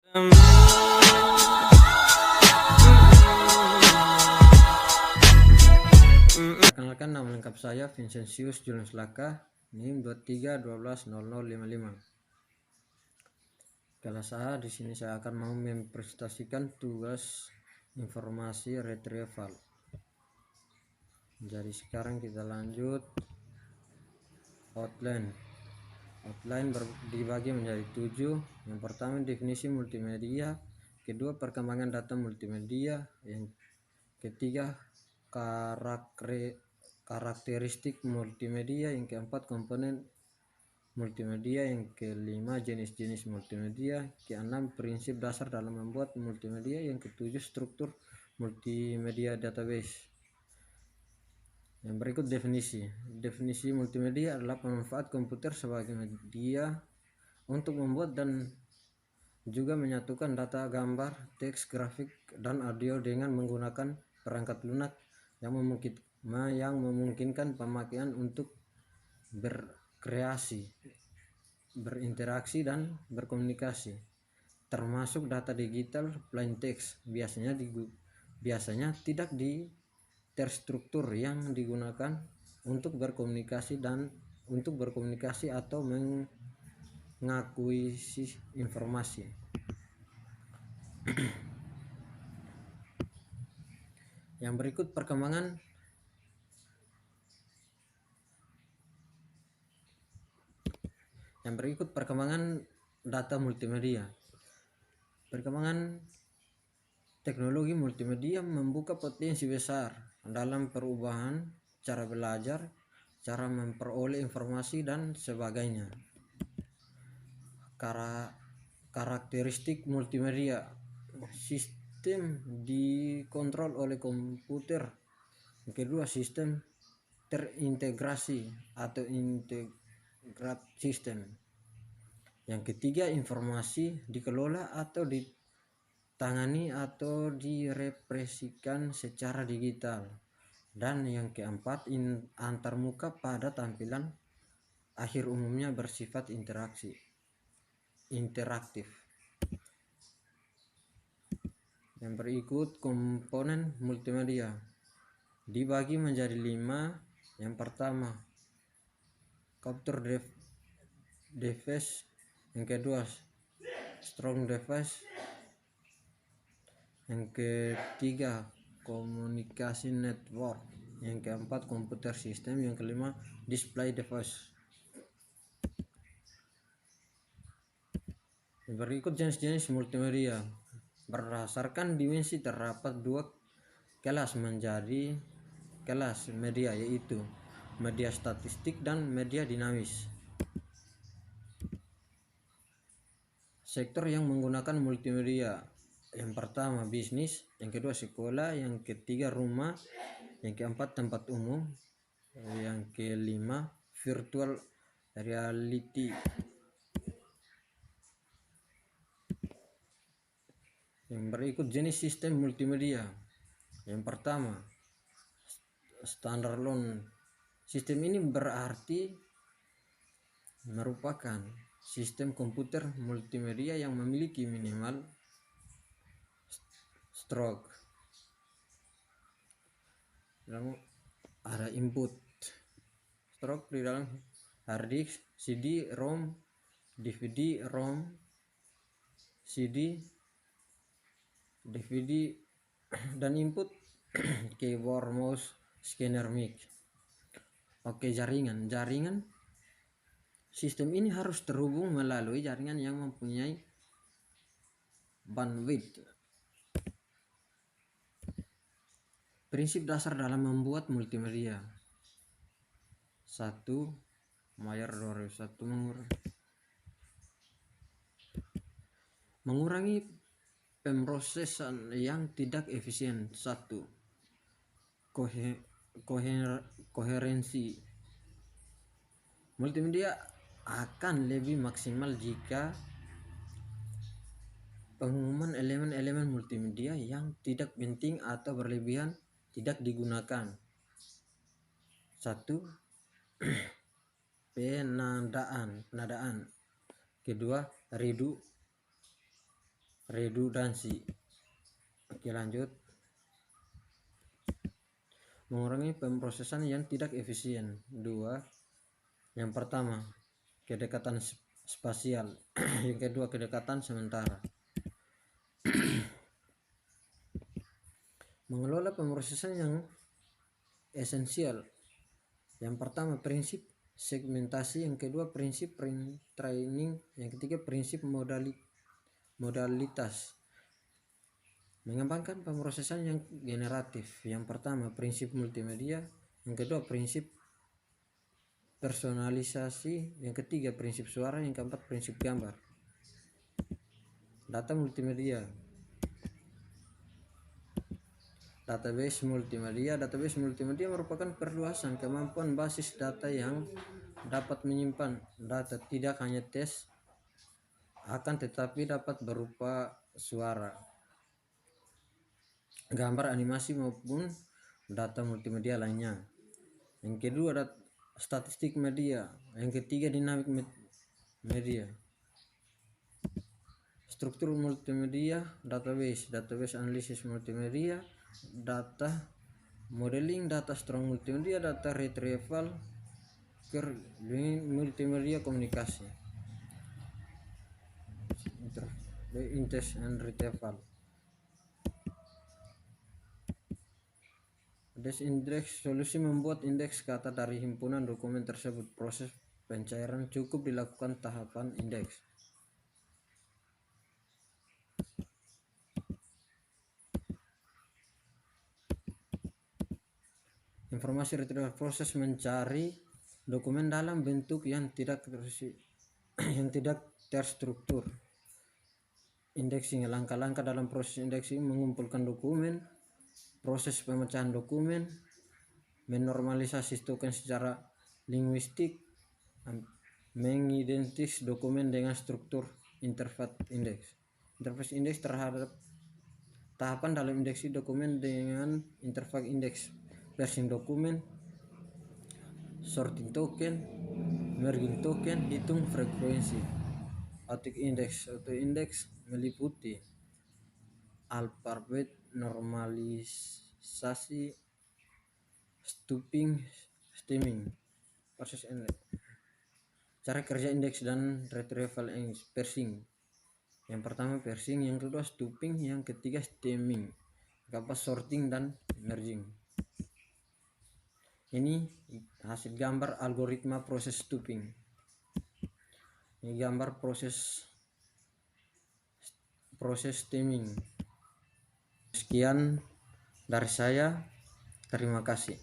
Perkenalkan, nama lengkap saya Vincentius Julius Laka, NIM 23120055. Kelas A, di sini saya akan mau mempresentasikan tugas informasi retrieval. Jadi sekarang kita lanjut outline. Outline dibagi menjadi 7. Yang pertama, definisi multimedia. Kedua, perkembangan data multimedia. Yang ketiga, karakteristik multimedia. Yang keempat, komponen multimedia. Yang kelima, jenis-jenis multimedia. Keenam, prinsip dasar dalam membuat multimedia. Yang ketujuh, struktur multimedia database. Yang berikut definisi. Definisi multimedia adalah pemanfaat komputer sebagai media untuk membuat dan juga menyatukan data, gambar, teks, grafik, dan audio dengan menggunakan perangkat lunak yang memungkinkan pemakaian untuk berkreasi, berinteraksi, dan berkomunikasi, termasuk data digital, plain text, biasanya tidak terstruktur yang digunakan untuk berkomunikasi atau mengakuisisi informasi. Yang berikut perkembangan data multimedia. Perkembangan teknologi multimedia membuka potensi besar dalam perubahan cara belajar, cara memperoleh informasi, dan sebagainya. Karakteristik multimedia. Sistem dikontrol oleh komputer. Yang kedua, sistem terintegrasi atau integrated system. Yang ketiga, informasi dikelola atau ditangani atau direpresikan secara digital. Dan yang keempat, antarmuka pada tampilan akhir umumnya bersifat interaktif. Yang berikut komponen multimedia dibagi menjadi 5. Yang pertama, capture device. Yang kedua, strong device. Yang ketiga, komunikasi network. Yang keempat, computer system. Yang kelima, display device. Berikut jenis-jenis multimedia. Berdasarkan dimensi terdapat 2 kelas menjadi kelas media, yaitu media statistik dan media dinamis. Sektor yang menggunakan multimedia. Yang pertama, bisnis. Yang kedua, sekolah. Yang ketiga, rumah. Yang keempat, tempat umum. Yang kelima, virtual reality. Yang berikut jenis sistem multimedia. Yang pertama, standalone. Sistem ini berarti merupakan sistem komputer multimedia yang memiliki minimal stroke. Lalu ada input stroke di dalam hard disk, CD, ROM, DVD, ROM, CD, DVD, dan input keyboard, mouse, scanner, mic. Oke, jaringan. Sistem ini harus terhubung melalui jaringan yang mempunyai bandwidth. Prinsip dasar dalam membuat multimedia. 1. Mayor Dore 1. Mengurangi pemrosesan yang tidak efisien. 1. Koherensi. Multimedia akan lebih maksimal jika pengumuman elemen-elemen multimedia yang tidak penting atau berlebihan tidak digunakan. 1. Penadaan. Kedua, redundansi. Oke, lanjut. Mengurangi pemrosesan yang tidak efisien. 2. Yang pertama, kedekatan spasial. Yang kedua, kedekatan sementara. Mengelola pemrosesan yang esensial. Yang pertama, prinsip segmentasi. Yang kedua, prinsip training. Yang ketiga, prinsip modalitas. Mengembangkan pemrosesan yang generatif. Yang pertama, prinsip multimedia. Yang kedua, prinsip personalisasi. Yang ketiga, prinsip suara. Yang keempat, prinsip gambar. Data multimedia. Database multimedia. Database multimedia merupakan perluasan kemampuan basis data yang dapat menyimpan data tidak hanya teks akan tetapi dapat berupa suara, gambar, animasi maupun data multimedia lainnya. Yang kedua, statistik media. Yang ketiga, dinamik media. Struktur multimedia, database analisis multimedia, data modeling, data strong multimedia, data retrieval, multimedia komunikasi, index and retrieval. Indeks solusi membuat indeks kata dari himpunan dokumen tersebut. Proses pencairan cukup dilakukan tahapan indeks. Informasi retrieval, proses mencari dokumen dalam bentuk yang tidak terstruktur. Indexing, langkah-langkah dalam proses indexing: mengumpulkan dokumen, proses pemecahan dokumen, menormalisasi token secara linguistik, mengidentifikasi dokumen dengan struktur interface indeks. Interface indeks terhadap tahapan dalam indeksi dokumen dengan interface indeks: parsing dokumen, sorting token, merging token, hitung frekuensi. Auto index meliputi alfabet, normalisasi, stemming. Proses indeks. Cara kerja indeks dan retrieval parsing. Yang pertama parsing, yang kedua stemming, yang ketiga stemming, keempat sorting dan merging. Ini hasil gambar algoritma proses stemming. Ini gambar proses stemming. Sekian dari saya, terima kasih.